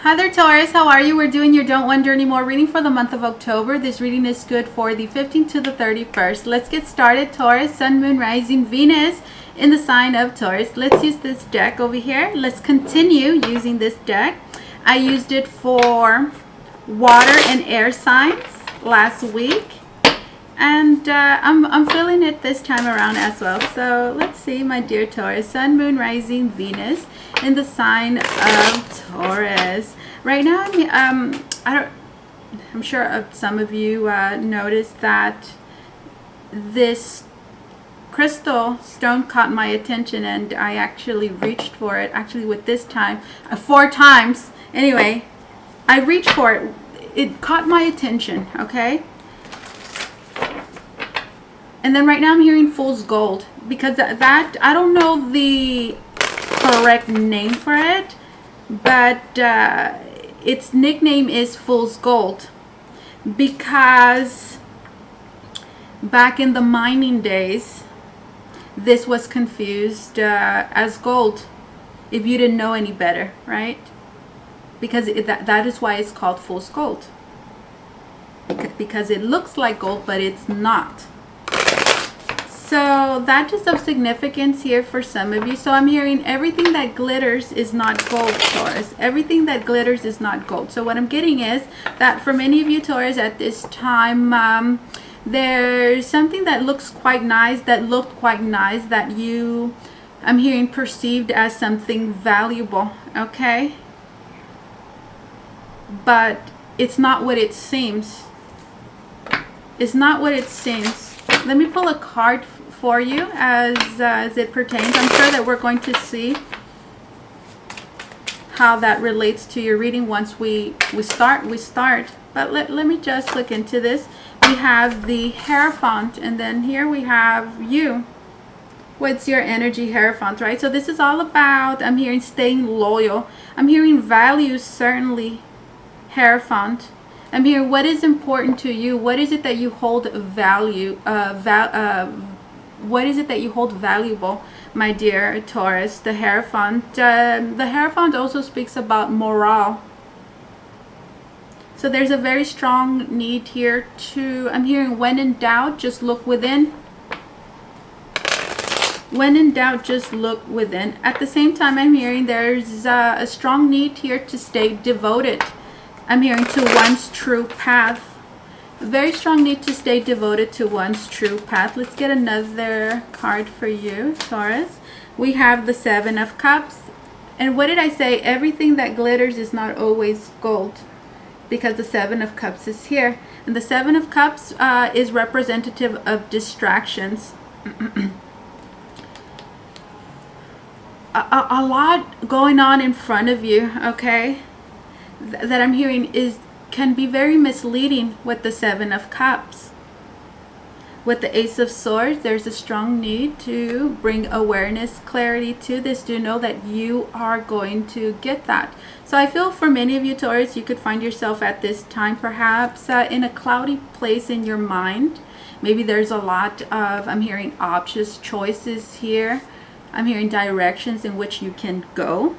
Hi there, Taurus. How are you? We're doing your Don't Wonder Anymore reading for the month of October. This reading is good for the 15th to the 31st. Let's get started. Taurus, Sun, Moon, Rising, Venus in the sign of Taurus. Let's use this deck over here. Let's continue using this deck. I used it for water and air signs last week. And I'm feeling it this time around as well. So let's see, my dear Taurus, Sun, Moon, Rising, Venus in the sign of Taurus. Right now, I'm sure some of you noticed that this crystal stone caught my attention, and I actually reached for it. Actually, with this time, 4 times. Anyway, I reached for it. It caught my attention. Okay. And then right now I'm hearing fool's gold, because that I don't know the correct name for it, but its nickname is fool's gold because back in the mining days this was confused as gold if you didn't know any better, right? Because that is why it's called fool's gold, because it looks like gold but it's not. So that is of significance here for some of you. So I'm hearing everything that glitters is not gold, Taurus. Everything that glitters is not gold. So what I'm getting is that for many of you, Taurus, at this time, there's something that looks quite nice, that looked quite nice, that you, I'm hearing, perceived as something valuable, okay? But it's not what it seems. It's not what it seems. Let me pull a card for you as it pertains. I'm sure that we're going to see how that relates to your reading once we start. But let me just look into this. We have the Hierophant, and then here we have you. What's your energy, Hierophant, right? So this is all about, I'm hearing, staying loyal. I'm hearing values, certainly, Hierophant. I'm hearing what is important to you. What is it that you hold value? What is it that you hold valuable, my dear Taurus? The Hierophant. The Hierophant also speaks about morale. So there's a very strong need here to, I'm hearing, when in doubt, just look within. When in doubt, just look within. At the same time, I'm hearing there's a strong need here to stay devoted. I'm hearing to one's true path. A very strong need to stay devoted to one's true path. Let's get another card for you, Taurus. We have the Seven of Cups. And what did I say? Everything that glitters is not always gold, because the Seven of Cups is here. And the Seven of Cups is representative of distractions. a lot going on in front of you, okay? That I'm hearing can be very misleading with the Seven of Cups. With the Ace of Swords, there's a strong need to bring awareness, clarity to this, to know that you are going to get that. So I feel for many of you, Taurus, you could find yourself at this time perhaps in a cloudy place in your mind. Maybe there's a lot of, I'm hearing, options, choices here. I'm hearing directions in which you can go.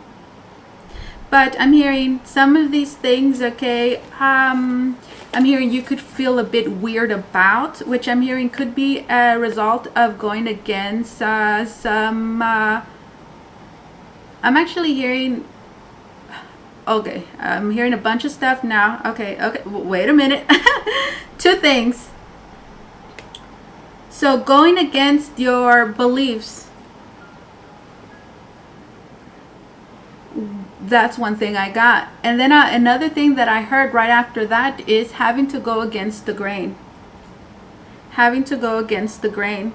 But I'm hearing some of these things, okay, I'm hearing you could feel a bit weird about, which I'm hearing could be a result of going against some, I'm actually hearing, okay, I'm hearing a bunch of stuff now. Okay, wait a minute. 2 things. So going against your beliefs, that's one thing I got. And then another thing that I heard right after that is having to go against the grain. Having to go against the grain.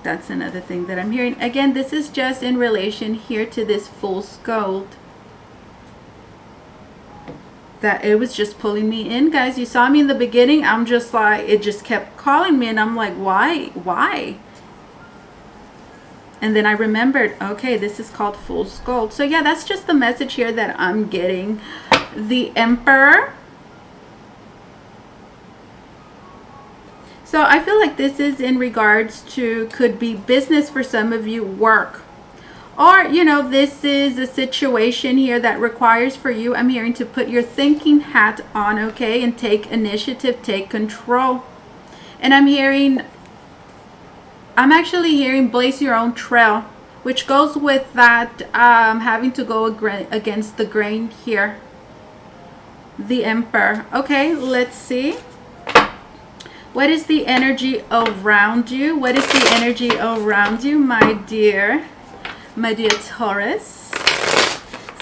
That's another thing that I'm hearing. Again, this is just in relation here to this fool's gold. That it was just pulling me in, guys. You saw me in the beginning. I'm just like, it just kept calling me, and I'm like, why? And then I remembered, okay, this is called fool's gold. So yeah, that's just the message here that I'm getting. The Emperor. So I feel like this is in regards to, could be business for some of you, work. Or, you know, this is a situation here that requires for you, I'm hearing, to put your thinking hat on, okay, and take initiative, take control. And I'm actually hearing blaze your own trail, which goes with that having to go against the grain here. The Emperor. Okay, let's see. What is the energy around you? What is the energy around you, my dear Taurus?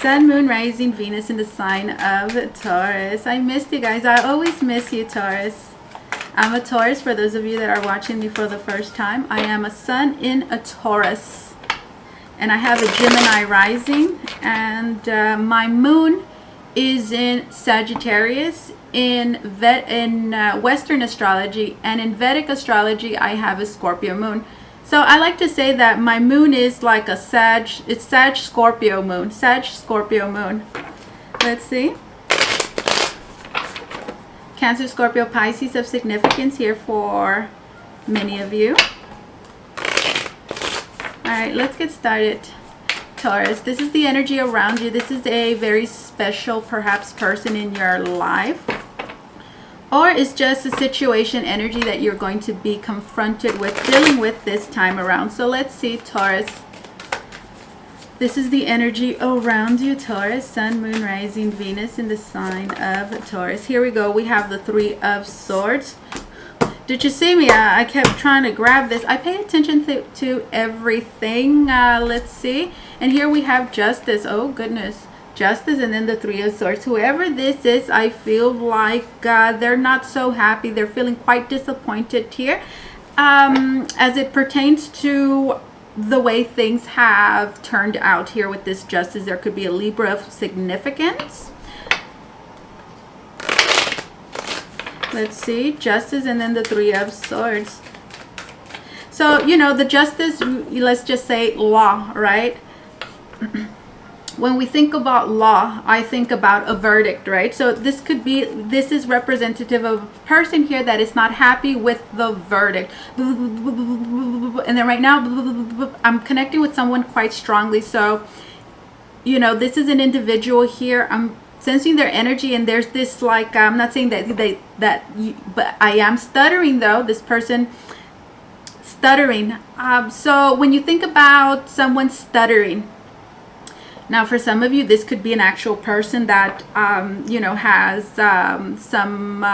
Sun, Moon, Rising, Venus in the sign of Taurus. I missed you guys. I always miss you, Taurus. I'm a Taurus. For those of you that are watching me for the first time, I am a Sun in a Taurus. And I have a Gemini rising. And my Moon is in Sagittarius. In Western astrology and in Vedic astrology, I have a Scorpio moon. So I like to say that my moon is like a it's Sag Scorpio moon. Sag Scorpio moon. Let's see. Cancer, Scorpio, Pisces of significance here for many of you. All right, let's get started. Taurus, this is the energy around you. This is a very special, perhaps, person in your life. Or it's just a situation energy that you're going to be confronted with, dealing with this time around. So let's see, Taurus. This is the energy around you, Taurus. Sun, Moon, Rising, Venus in the sign of Taurus. Here we go. We have the Three of Swords. Did you see me? I kept trying to grab this. I pay attention to everything. Let's see. And here we have Justice. Oh, goodness. Justice, and then the Three of Swords. Whoever this is, I feel like they're not so happy. They're feeling quite disappointed here as it pertains to the way things have turned out here with this Justice. There could be a Libra of significance. Let's see. Justice, and then the Three of Swords. So, you know, the Justice, let's just say law, right? When we think about law, I think about a verdict, right? So this is representative of a person here that is not happy with the verdict. And then right now, I'm connecting with someone quite strongly. So, you know, this is an individual here. I'm sensing their energy, and there's this, like, I'm not saying but I am stuttering though. This person stuttering. So when you think about someone stuttering, now, for some of you, this could be an actual person that, you know, has some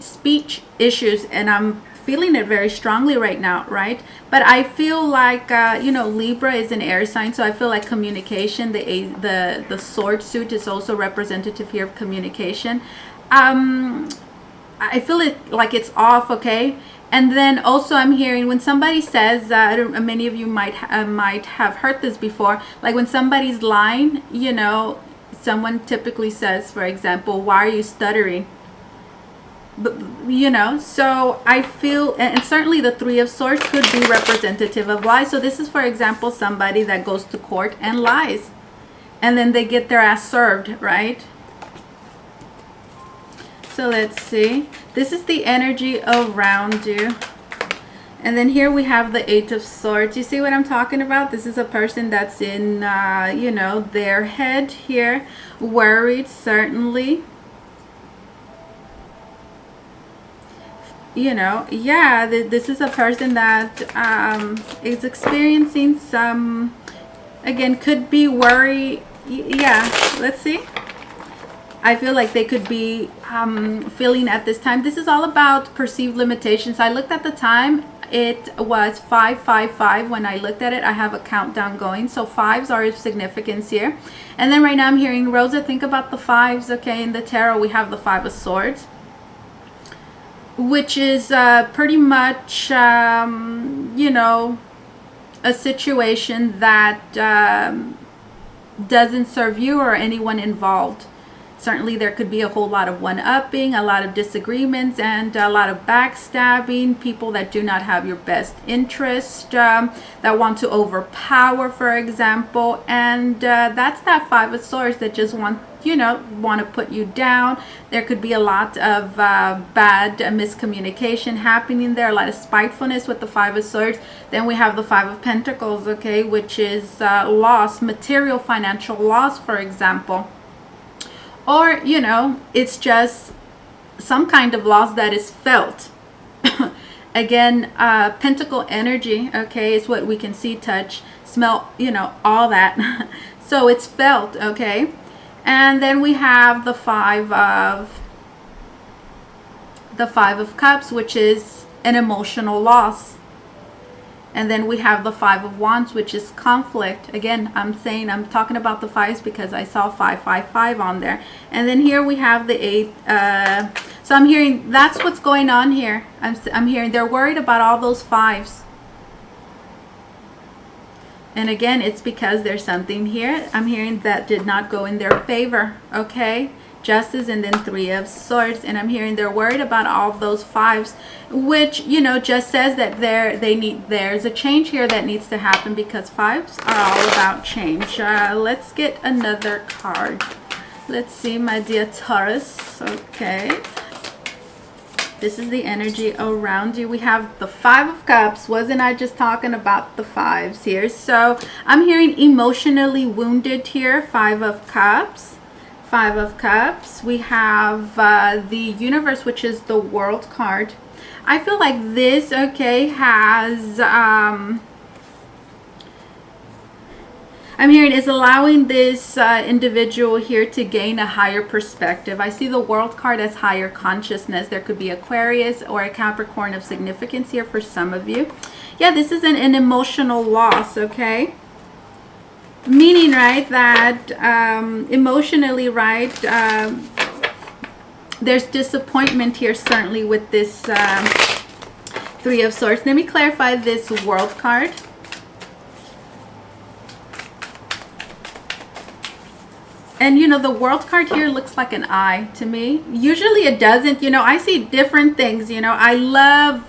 speech issues, and I'm feeling it very strongly right now, right? But I feel like, you know, Libra is an air sign, so I feel like communication, the sword suit is also representative here of communication. I feel it like it's off, okay? And then also I'm hearing when somebody says, many of you might have heard this before, like when somebody's lying, you know, someone typically says, for example, why are you stuttering? But, you know, so I feel, and certainly the Three of Swords could be representative of lies. So this is, for example, somebody that goes to court and lies, and then they get their ass served, right? So let's see. This is the energy around you. And then here we have the Eight of Swords. You see what I'm talking about? This is a person that's in, you know, their head here. Worried, certainly. You know, yeah, this is a person that is experiencing some, again, could be worry. Yeah, let's see. I feel like they could be feeling at this time. This is all about perceived limitations. I looked at the time. It was 5:55 when I looked at it. I have a countdown going. So fives are of significance here. And then right now I'm hearing, Rosa, think about the fives. Okay, in the tarot we have the Five of Swords, which is pretty much, you know, a situation that doesn't serve you or anyone involved. Certainly there could be a whole lot of one-upping, a lot of disagreements, and a lot of backstabbing, people that do not have your best interest, that want to overpower, for example. And that's that Five of Swords that just want you know, want to put you down. There could be a lot of bad miscommunication happening there, a lot of spitefulness with the Five of Swords. Then we have the Five of Pentacles, okay, which is loss, material, financial loss, for example. Or, you know, it's just some kind of loss that is felt. Again, pentacle energy, okay, is what we can see, touch, smell, you know, all that. So it's felt, okay. And then we have the Five of Cups, which is an emotional loss. And then we have the Five of Wands, which is conflict. Again, I'm talking about the fives because I saw 555 on there. And then here we have the 8. So I'm hearing that's what's going on here. I'm hearing they're worried about all those fives. And again, it's because there's something here I'm hearing that did not go in their favor. Okay. Justice, and then 3 of Swords, and I'm hearing they're worried about all of those fives, which, you know, just says that there's a change here that needs to happen, because fives are all about change. Let's get another card. Let's see, my dear Taurus. Okay, this is the energy around you. We have the Five of Cups. Wasn't I just talking about the fives here? So I'm hearing emotionally wounded here. Five of Cups. Five of Cups. We have the Universe, which is the World card. I feel like this, okay, has I'm hearing is allowing this individual here to gain a higher perspective. I see the World card as higher consciousness. There could be Aquarius or a Capricorn of significance here for some of you. Yeah, this is an emotional loss, okay? Meaning, right, that emotionally, right, there's disappointment here, certainly, with this 3 of Swords. Let me clarify this World card. And, you know, the World card here looks like an eye to me. Usually it doesn't. You know, I see different things. You know, I love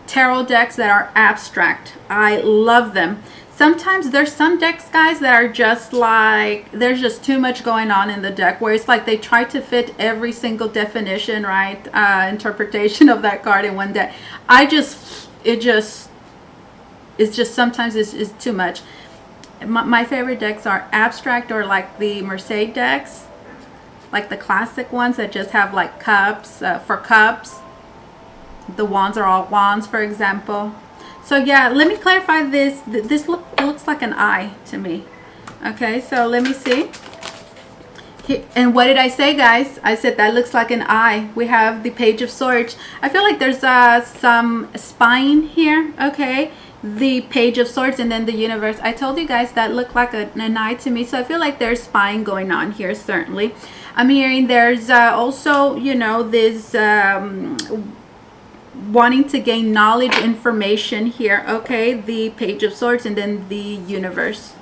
tarot decks that are abstract. I love them. Sometimes there's some decks, guys, that are just like, there's just too much going on in the deck, where it's like they try to fit every single definition, right, interpretation of that card in one deck. It's just sometimes it's too much. My favorite decks are abstract, or like the Mercedes decks, like the classic ones that just have like cups, for cups. The wands are all wands, for example. So yeah, let me clarify this. This looks like an eye to me. Okay, so let me see. And what did I say, guys? I said that looks like an eye. We have the Page of Swords. I feel like there's some spine here. Okay, the Page of Swords, and then the Universe. I told you guys that looked like an eye to me. So I feel like there's spine going on here, certainly. I'm hearing there's also, you know, this wanting to gain knowledge, information here. Okay, the Page of Swords, and then the Universe.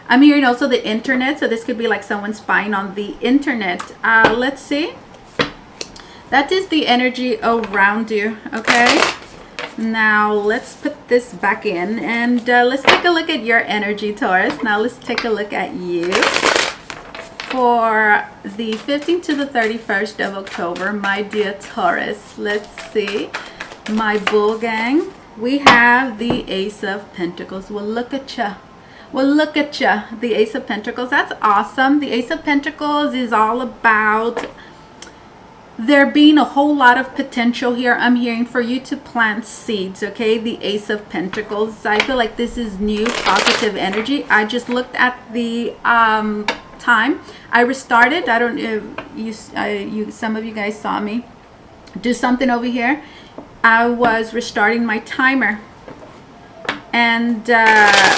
I'm hearing also the internet, so this could be like someone spying on the internet. Let's see. That is the energy around you. Okay, now let's put this back in, and let's take a look at your energy, Taurus. Now let's take a look at you for the 15th to the 31st of October, my dear Taurus. Let's see, my bull gang. We have the Ace of Pentacles. Well, look at ya. Well, look at ya. The Ace of Pentacles. That's awesome. The Ace of Pentacles is all about there being a whole lot of potential here. I'm hearing for you to plant seeds. Okay, the Ace of Pentacles. I feel like this is new, positive energy. I just looked at the time I restarted. I don't know if you some of you guys saw me do something over here. I was restarting my timer, and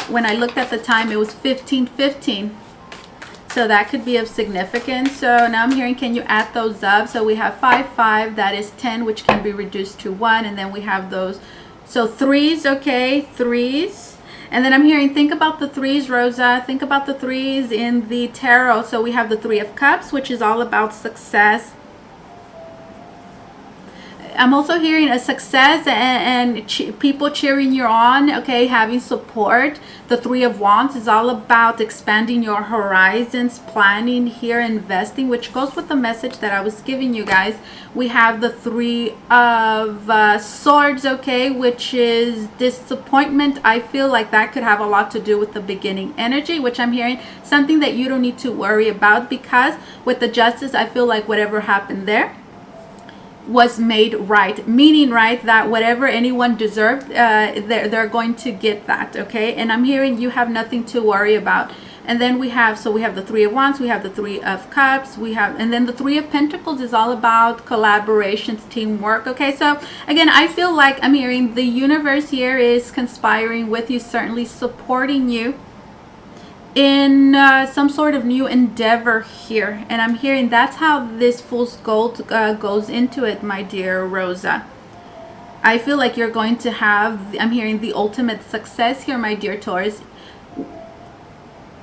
when I looked at the time, it was 15:15. So that could be of significance. So now I'm hearing, can you add those up? So we have 5, 5, that is 10, which can be reduced to 1, and then we have those. So threes, okay, threes. And then I'm hearing, think about the threes, Rosa. Think about the threes in the tarot. So we have the 3 of Cups, which is all about success. I'm also hearing a success and people cheering you on, okay, having support. The Three of Wands is all about expanding your horizons, planning here, investing, which goes with the message that I was giving you guys. We have the Three of Swords, okay, which is disappointment. I feel like that could have a lot to do with the beginning energy, which I'm hearing something that you don't need to worry about, because with the Justice, I feel like whatever happened there was made right, meaning right that whatever anyone deserved, they're going to get that, okay? And I'm hearing you have nothing to worry about. And then we have the Three of Wands, we have the Three of Cups, and then the Three of Pentacles is all about collaborations, teamwork, okay? So again, I feel like I'm hearing the universe here is conspiring with you, certainly supporting you in some sort of new endeavor here. And I'm hearing that's how this Fool's Gold goes into it, my dear Rosa. I feel like you're going to have, I'm hearing the ultimate success here, my dear Taurus,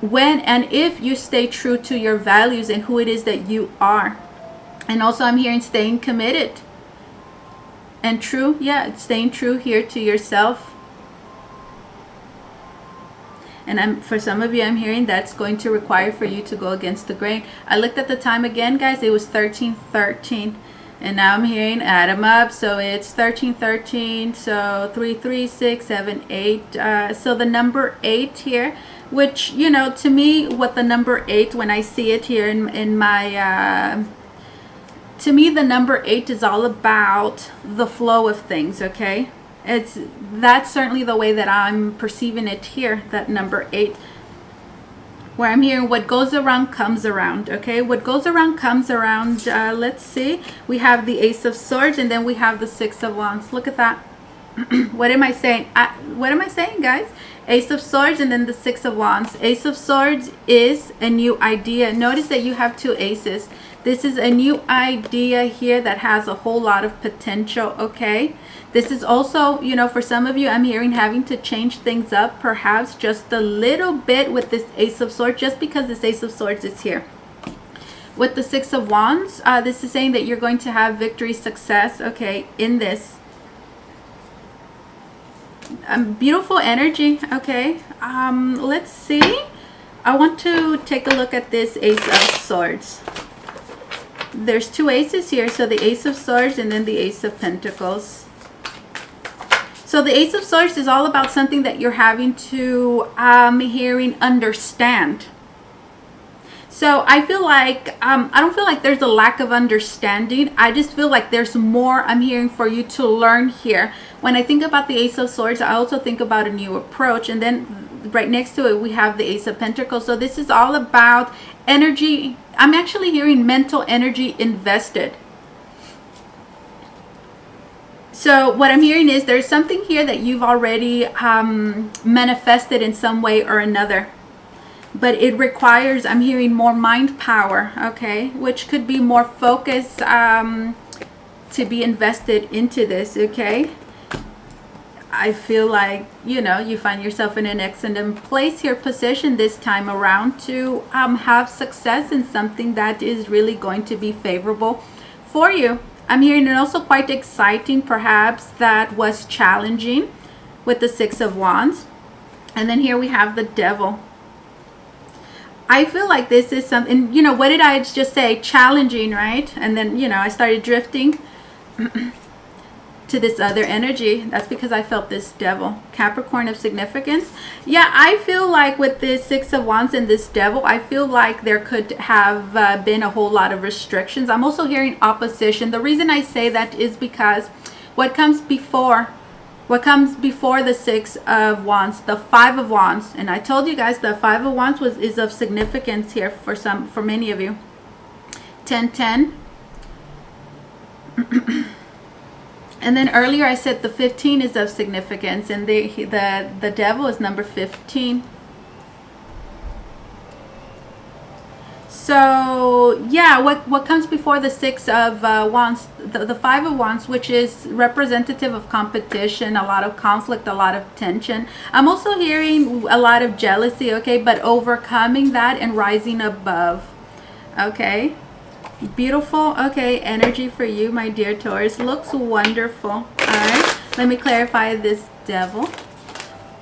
when and if you stay true to your values and who it is that you are. And also I'm hearing staying committed and true, yeah, staying true here to yourself. And for some of you, I'm hearing that's going to require for you to go against the grain. I looked at the time again, guys. It was 13:13. And now I'm hearing add them up. So it's 13:13. So 3, 3, 6, 7, 8. So the number 8 here, which, you know, to me, what the number 8, when I see it here in my... to me, the number 8 is all about the flow of things, okay? That's certainly the way that I'm perceiving it here, that number 8, where I'm hearing what goes around comes around, okay? What goes around comes around. Let's see. We have the Ace of Swords, and then we have the Six of Wands. Look at that. What am I saying? What am I saying, guys? Ace of Swords and then the Six of Wands. Ace of Swords is a new idea. Notice that you have 2 aces. This is a new idea here that has a whole lot of potential, okay? This is also, you know, for some of you, I'm hearing having to change things up perhaps just a little bit with this Ace of Swords, just because this Ace of Swords is here. With the Six of Wands, this is saying that you're going to have victory, success, okay, in this. Beautiful energy, okay? Let's see. I want to take a look at this Ace of Swords. There's 2 aces here, so the Ace of Swords and then the Ace of Pentacles. So the Ace of Swords is all about something that you're having to hearing understand. So I feel like I don't feel like there's a lack of understanding. I just feel like there's more I'm hearing for you to learn here. When I think about the Ace of Swords, I also think about a new approach, and then right next to it we have the Ace of Pentacles. So this is all about energy. I'm actually hearing mental energy invested. So what I'm hearing is there's something here that you've already manifested in some way or another. But it requires, I'm hearing, more mind power, okay? Which could be more focus to be invested into this, okay? I feel like, you know, you find yourself in an excellent place here, position this time around to have success in something that is really going to be favorable for you. I'm hearing it also quite exciting, perhaps, that was challenging with the Six of Wands. And then here we have the Devil. I feel like this is something, you know, what did I just say? Challenging, right? And then, you know, I started drifting to this other energy. That's because I felt this Devil. Capricorn of significance. Yeah, I feel like with this Six of Wands and this Devil, I feel like there could have been a whole lot of restrictions. I'm also hearing opposition. The reason I say that is because what comes before the Six of Wands, the Five of Wands, and I told you guys the Five of Wands is of significance here for many of you. 10-10. And then earlier I said the 15 is of significance, and the Devil is number 15. So yeah, what comes before the Six of Wands, the Five of Wands, which is representative of competition, a lot of conflict, a lot of tension. I'm also hearing a lot of jealousy, okay, but overcoming that and rising above, okay. Beautiful, okay, energy for you, my dear Taurus. Looks wonderful. All right, let me clarify this devil.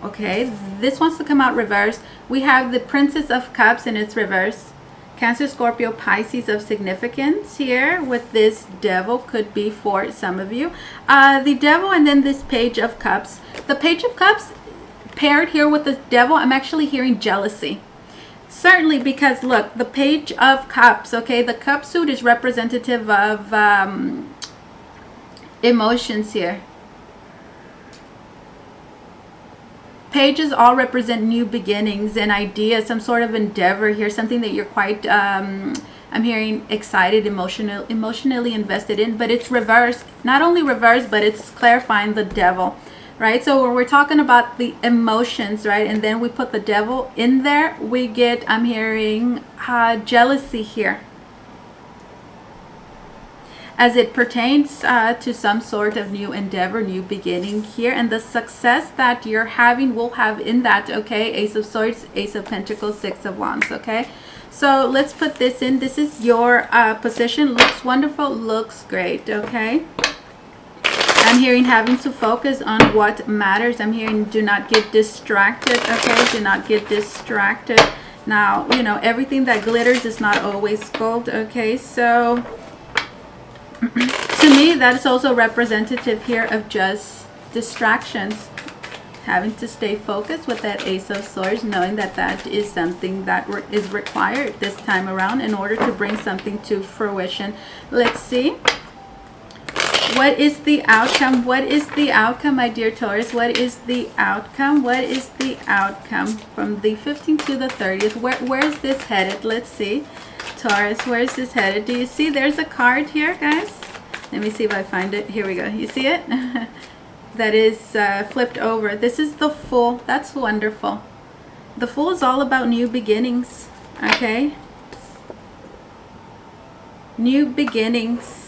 Okay, this wants to come out reversed. We have the Princess of Cups in its reverse. Cancer, Scorpio, Pisces of significance here with this devil could be for some of you. The devil and then this Page of Cups. The Page of Cups paired here with the devil, I'm actually hearing jealousy. Certainly, because look, the Page of Cups, okay, the cup suit is representative of emotions here. Pages all represent new beginnings and ideas, some sort of endeavor here, something that you're quite, I'm hearing excited, emotionally invested in, but it's reversed. Not only reversed, but it's clarifying the devil. Right, so when we're talking about the emotions, right, and then we put the devil in there, we get, I'm hearing jealousy here as it pertains to some sort of new endeavor, new beginning here, and the success that you're having will have in that, okay, Ace of Swords, Ace of Pentacles, Six of Wands, okay. So let's put this in. This is your position. Looks wonderful, looks great, okay. I'm hearing having to focus on what matters. I'm hearing do not get distracted, okay? Do not get distracted. Now, you know, everything that glitters is not always gold, okay? So, to me, that is also representative here of just distractions. Having to stay focused with that Ace of Swords, knowing that that is something that is required this time around in order to bring something to fruition. Let's see. What is the outcome? What is the outcome, my dear Taurus? What is the outcome? What is the outcome from the 15th to the 30th? Where is this headed? Let's see. Taurus, where is this headed? Do you see there's a card here, guys? Let me see if I find it. Here we go. You see it? That is flipped over. This is the Fool. That's wonderful. The Fool is all about new beginnings, okay? New beginnings.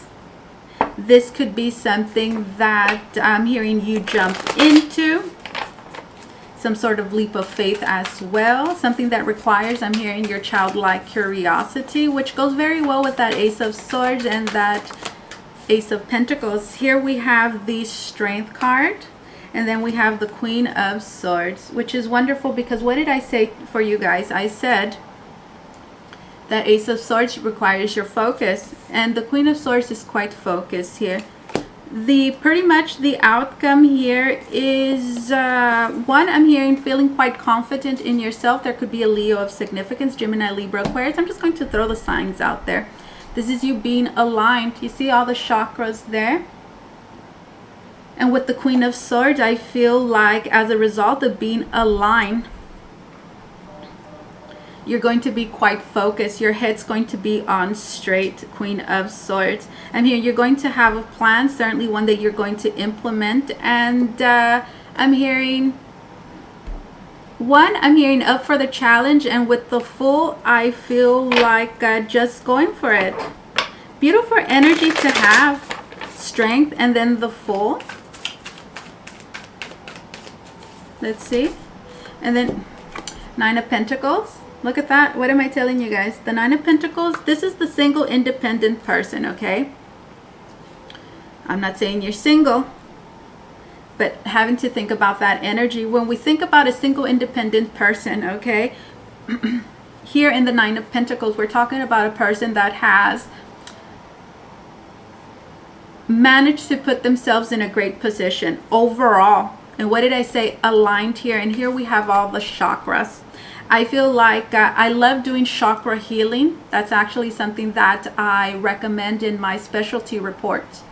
This could be something that I'm hearing you jump into. Some sort of leap of faith as well. Something that requires, I'm hearing, your childlike curiosity, which goes very well with that Ace of Swords and that Ace of Pentacles. Here we have the Strength card. And then we have the Queen of Swords, which is wonderful because what did I say for you guys? I said that Ace of Swords requires your focus, and the Queen of Swords is quite focused here. Pretty much the outcome here is one, I'm hearing feeling quite confident in yourself. There could be a Leo of significance, Gemini, Libra, Aquarius. I'm just going to throw the signs out there. This is you being aligned. You see all the chakras there? And with the Queen of Swords, I feel like as a result of being aligned, you're going to be quite focused. Your head's going to be on straight, Queen of Swords. And here you're going to have a plan, certainly one that you're going to implement. And I'm hearing up for the challenge. And with the Fool, I feel like just going for it. Beautiful energy to have. Strength and then the Fool. Let's see. And then Nine of Pentacles. Look at that. What am I telling you guys? The Nine of Pentacles, this is the single independent person, okay? I'm not saying you're single, but having to think about that energy. When we think about a single independent person, okay? Here in the Nine of Pentacles, we're talking about a person that has managed to put themselves in a great position overall. And what did I say? Aligned here. And here we have all the chakras. I feel like I love doing chakra healing. That's actually something that I recommend in my specialty reports.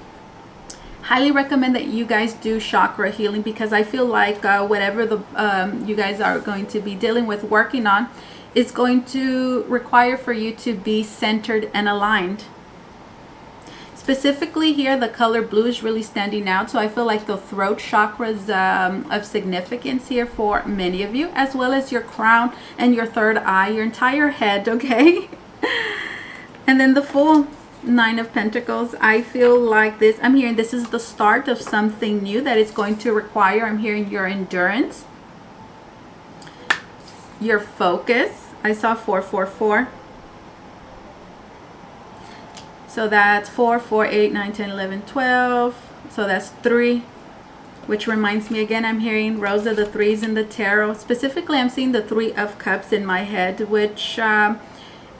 Highly recommend that you guys do chakra healing because I feel like whatever you guys are going to be dealing with, working on, is going to require for you to be centered and aligned. Specifically here, the color blue is really standing out. So I feel like the throat chakra is of significance here for many of you, as well as your crown and your third eye, your entire head, okay? And then the Fool, Nine of Pentacles. I feel like this, I'm hearing this is the start of something new that is going to require, I'm hearing your endurance, your focus. I saw 444. So that's 4, 4, 8, 9, 10, 11, 12. So that's 3, which reminds me again, I'm hearing Rose of the Threes in the tarot. Specifically, I'm seeing the 3 of Cups in my head, which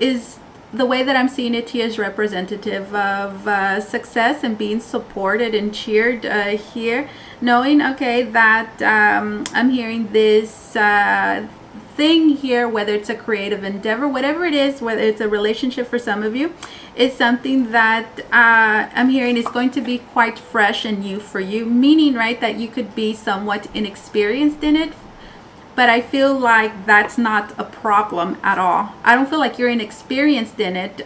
is the way that I'm seeing it here is representative of success and being supported and cheered here. Knowing, okay, that I'm hearing this thing here, whether it's a creative endeavor, whatever it is, whether it's a relationship for some of you, is something that I'm hearing is going to be quite fresh and new for you, meaning, right, that you could be somewhat inexperienced in it, but I feel like that's not a problem at all. I don't feel like you're inexperienced in it,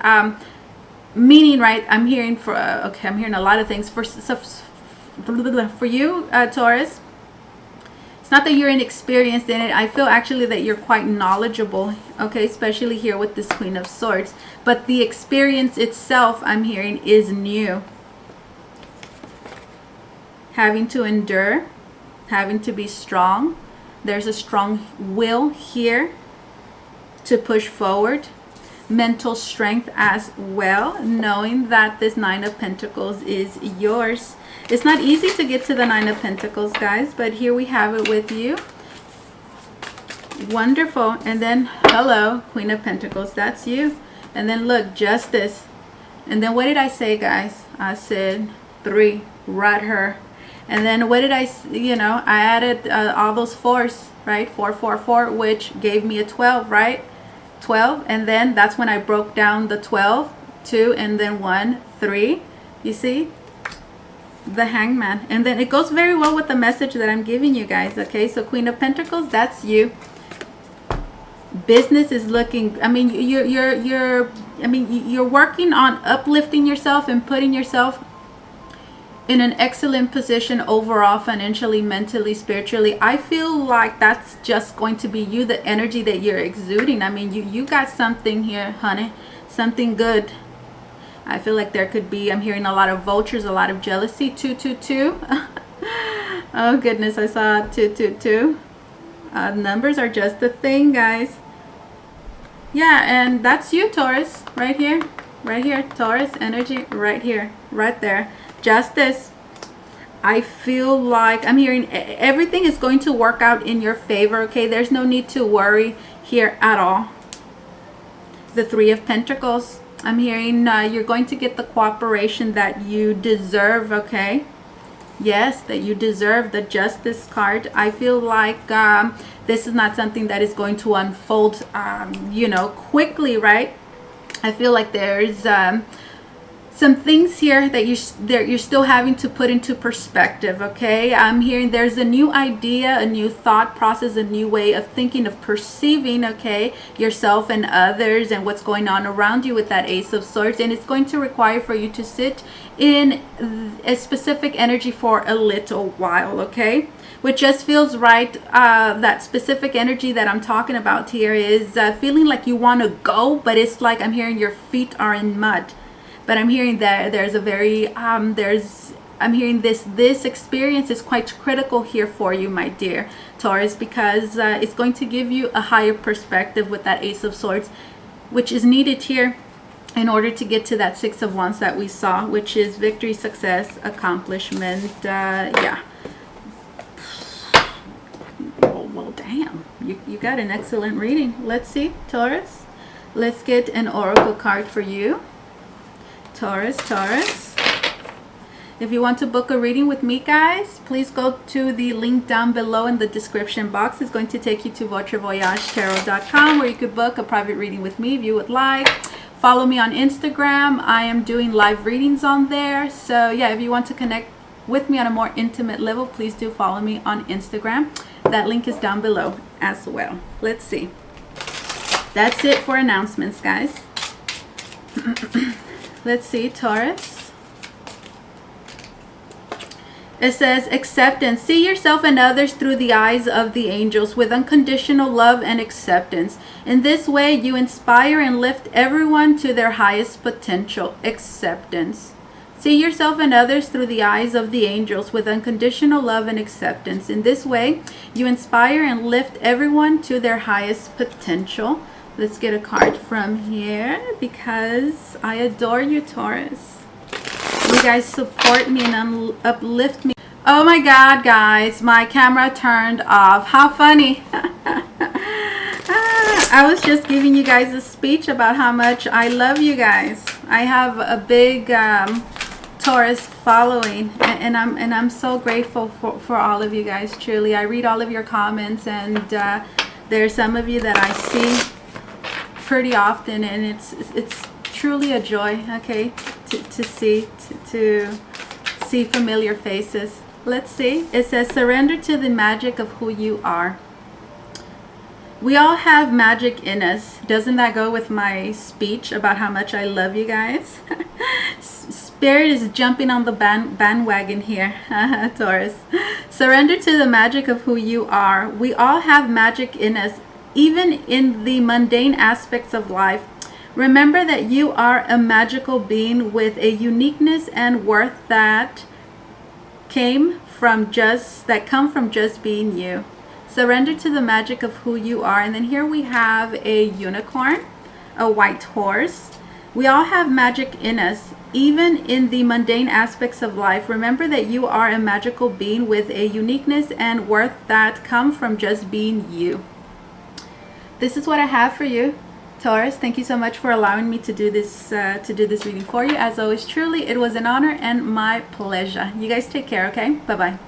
meaning, right, I'm hearing for okay, I'm hearing a lot of things for you, Taurus. Not that you're inexperienced in it. I feel actually that you're quite knowledgeable, okay, especially here with this Queen of Swords. But the experience itself, I'm hearing, is new. Having to endure, having to be strong. There's a strong will here to push forward. Mental strength as well, knowing that this 9 of Pentacles is yours. It's not easy to get to the 9 of Pentacles, guys, but here we have it with you. Wonderful. And then, hello, Queen of Pentacles, that's you. And then look, Justice. And then what did I say, guys? I said 3, right her. And then what did I, I added all those 4s, right? 4, 4, 4, which gave me a 12, right? 12, and then that's when I broke down the 12, 2, and then 1, 3. You see? The Hangman. And then it goes very well with the message that I'm giving you guys, okay? So Queen of Pentacles, that's you. Business is looking, I mean, you're working on uplifting yourself and putting yourself in an excellent position overall, financially, mentally, spiritually. I feel like that's just going to be you, the energy that you're exuding. I mean, you got something here, honey, something good. I feel like there could be, I'm hearing a lot of vultures, a lot of jealousy. 2, 2, 2. Oh goodness, I saw 2, 2, 2. Numbers are just a thing, guys. Yeah, and that's you, Taurus, right here, Taurus energy, right here, right there. Justice. I feel like I'm hearing everything is going to work out in your favor, okay? There's no need to worry here at all. The 3 of Pentacles. I'm hearing you're going to get the cooperation that you deserve, okay? Yes, that you deserve. The Justice card. I feel like this is not something that is going to unfold, quickly, right? I feel like there's some things here that you're still having to put into perspective, okay? I'm hearing there's a new idea, a new thought process, a new way of thinking, of perceiving, okay, yourself and others and what's going on around you with that Ace of Swords. And it's going to require for you to sit in a specific energy for a little while, okay? Which just feels right. That specific energy that I'm talking about here is feeling like you want to go, but it's like I'm hearing your feet are in mud. But I'm hearing that there's a very, I'm hearing this experience is quite critical here for you, my dear Taurus, because it's going to give you a higher perspective with that Ace of Swords, which is needed here in order to get to that 6 of Wands that we saw, which is victory, success, accomplishment. Yeah. Well, damn. You got an excellent reading. Let's see, Taurus. Let's get an oracle card for you. Taurus. If you want to book a reading with me, guys, please go to the link down below in the description box. It's going to take you to VotreVoyageTarot.com, where you could book a private reading with me if you would like. Follow me on Instagram. I am doing live readings on there. So yeah, if you want to connect with me on a more intimate level, please do follow me on Instagram. That link is down below as well. Let's see. That's it for announcements, guys. Let's see, Taurus. It says acceptance. See yourself and others through the eyes of the angels with unconditional love and acceptance. In this way, you inspire and lift everyone to their highest potential. Acceptance. See yourself and others through the eyes of the angels with unconditional love and acceptance. In this way, you inspire and lift everyone to their highest potential. Let's get a card from here because I adore you, Taurus. You guys support me and uplift me. Oh my God, guys, my camera turned off. How funny. I was just giving you guys a speech about how much I love you guys. I have a big Taurus following, and I'm so grateful for all of you guys. Truly, I read all of your comments, and there's some of you that I see pretty often, and it's truly a joy, okay, to see familiar faces. Let's see. It says, surrender to the magic of who you are. We all have magic in us. Doesn't that go with my speech about how much I love you guys? Spirit is jumping on the bandwagon here, Taurus. Surrender to the magic of who you are. We all have magic in us, even in the mundane aspects of life. Remember that you are a magical being with a uniqueness and worth that come from just being you. Surrender to the magic of who you are. And then here we have a unicorn, a white horse. We all have magic in us, even in the mundane aspects of life. Remember that you are a magical being with a uniqueness and worth that come from just being you. This is what I have for you, Taurus. Thank you so much for allowing me to do this reading for you. As always, truly, it was an honor and my pleasure. You guys take care, okay? Bye-bye.